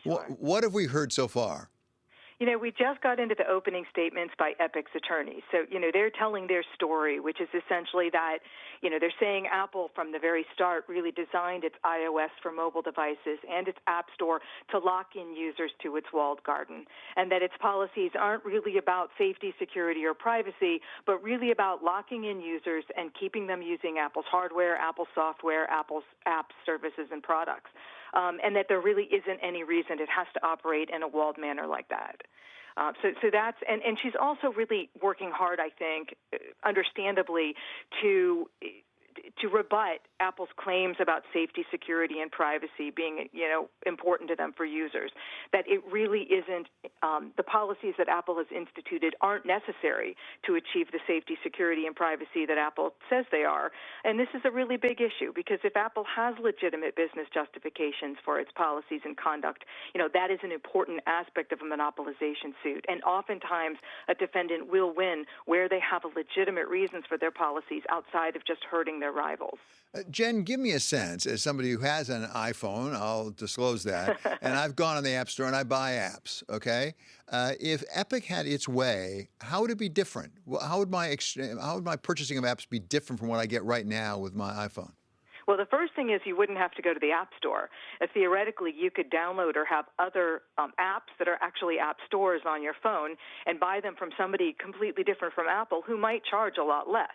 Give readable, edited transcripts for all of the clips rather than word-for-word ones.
Sure. What have we heard so far? We just got into the opening statements by Epic's attorneys. So, they're telling their story, which is essentially that, they're saying Apple from the very start really designed its iOS for mobile devices and its App Store to lock in users to its walled garden, and that its policies aren't really about safety, security, or privacy, but really about locking in users and keeping them using Apple's hardware, Apple's software, Apple's apps, services, and products. And that there really isn't any reason it has to operate in a walled manner like that. So that's, and she's also really working hard, I think, understandably, to rebut Apple's claims about safety, security, and privacy being, important to them for users. That it really isn't, the policies that Apple has instituted aren't necessary to achieve the safety, security, and privacy that Apple says they are. And this is a really big issue because if Apple has legitimate business justifications for its policies and conduct, that is an important aspect of a monopolization suit. And oftentimes a defendant will win where they have a legitimate reasons for their policies outside of just hurting their rivals. Jen, give me a sense, as somebody who has an iPhone, I'll disclose that, and I've gone on the App Store and I buy apps, okay? If Epic had its way, how would it be different? How would my purchasing of apps be different from what I get right now with my iPhone? Well, the first thing is you wouldn't have to go to the App Store. Theoretically, you could download or have other apps that are actually app stores on your phone and buy them from somebody completely different from Apple who might charge a lot less.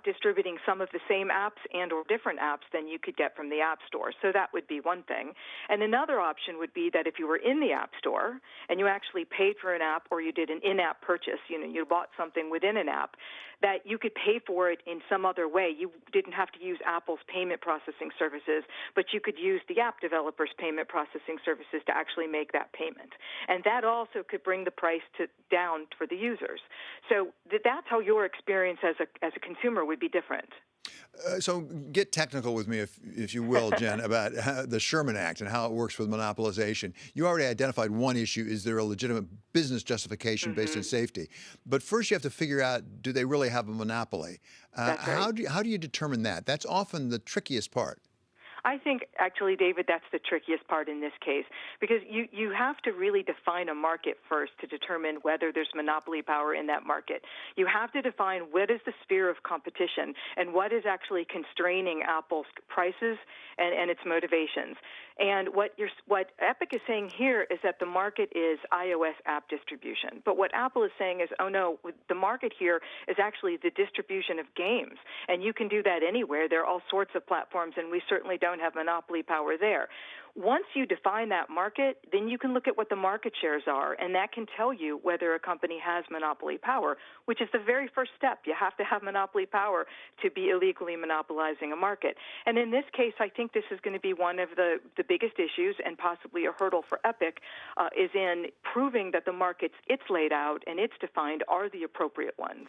Distributing some of the same apps and or different apps than you could get from the App Store. So that would be one thing. And another option would be that if you were in the App Store and you actually paid for an app or you did an in-app purchase, you bought something within an app, that you could pay for it in some other way. You didn't have to use Apple's payment processing services, but you could use the app developers' payment processing services to actually make that payment. And that also could bring the price down for the users. So that's how your experience as a consumer would be different. So get technical with me, if you will, Jen, about the Sherman Act and how it works with monopolization. You already identified one issue. Is there a legitimate business justification based on safety? But first you have to figure out, do they really have a monopoly? That's right. How do you determine that? That's often the trickiest part. I think, actually, David, that's the trickiest part in this case, because you have to really define a market first to determine whether there's monopoly power in that market. You have to define what is the sphere of competition and what is actually constraining Apple's prices and its motivations. And what Epic is saying here is that the market is iOS app distribution. But what Apple is saying is, oh, no, the market here is actually the distribution of games. And you can do that anywhere. There are all sorts of platforms, and we certainly don't have monopoly power there. Once you define that market, then you can look at what the market shares are, and that can tell you whether a company has monopoly power, which is the very first step. You have to have monopoly power to be illegally monopolizing a market. And in this case, I think this is going to be one of the biggest issues and possibly a hurdle for Epic, is in proving that the markets it's laid out and it's defined are the appropriate ones.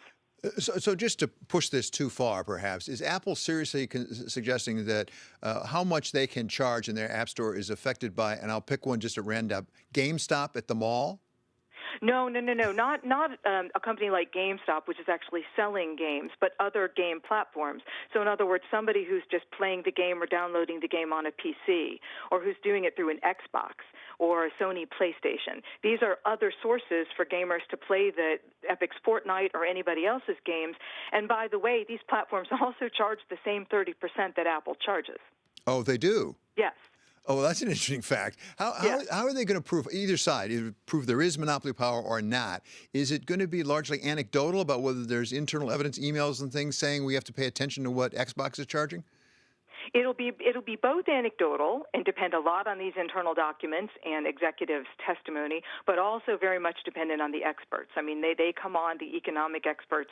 So just to push this too far, perhaps, is Apple seriously suggesting that how much they can charge in their App Store is affected by, and I'll pick one just at random, GameStop at the mall? No. Not a company like GameStop, which is actually selling games, but other game platforms. So in other words, somebody who's just playing the game or downloading the game on a PC, or who's doing it through an Xbox or a Sony PlayStation. These are other sources for gamers to play the Epic's Fortnite or anybody else's games. And by the way, these platforms also charge the same 30% that Apple charges. Oh, they do? Yes. Oh, well, that's an interesting fact. How are they going to prove, either side, either prove there is monopoly power or not? Is it going to be largely anecdotal about whether there's internal evidence, emails and things saying we have to pay attention to what Xbox is charging? It'll be both anecdotal and depend a lot on these internal documents and executives' testimony, but also very much dependent on the experts. I mean, they come on, the economic experts,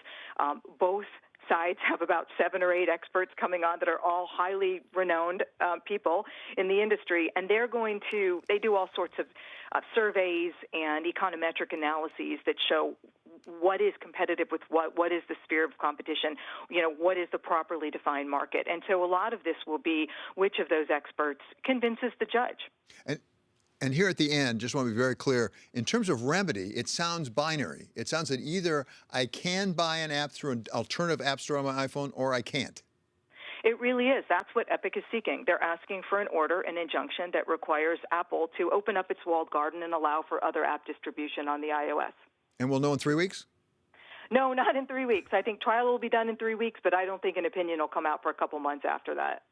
both sides have about 7 or 8 experts coming on that are all highly renowned people in the industry, and they do all sorts of surveys and econometric analyses that show what is competitive with what is the sphere of competition, what is the properly defined market. And so a lot of this will be which of those experts convinces the judge. And here at the end, just want to be very clear, in terms of remedy, it sounds binary. It sounds that either I can buy an app through an alternative app store on my iPhone or I can't. It really is. That's what Epic is seeking. They're asking for an order, an injunction that requires Apple to open up its walled garden and allow for other app distribution on the iOS. And we'll know in 3 weeks? No, not in 3 weeks. I think trial will be done in 3 weeks, but I don't think an opinion will come out for a couple months after that.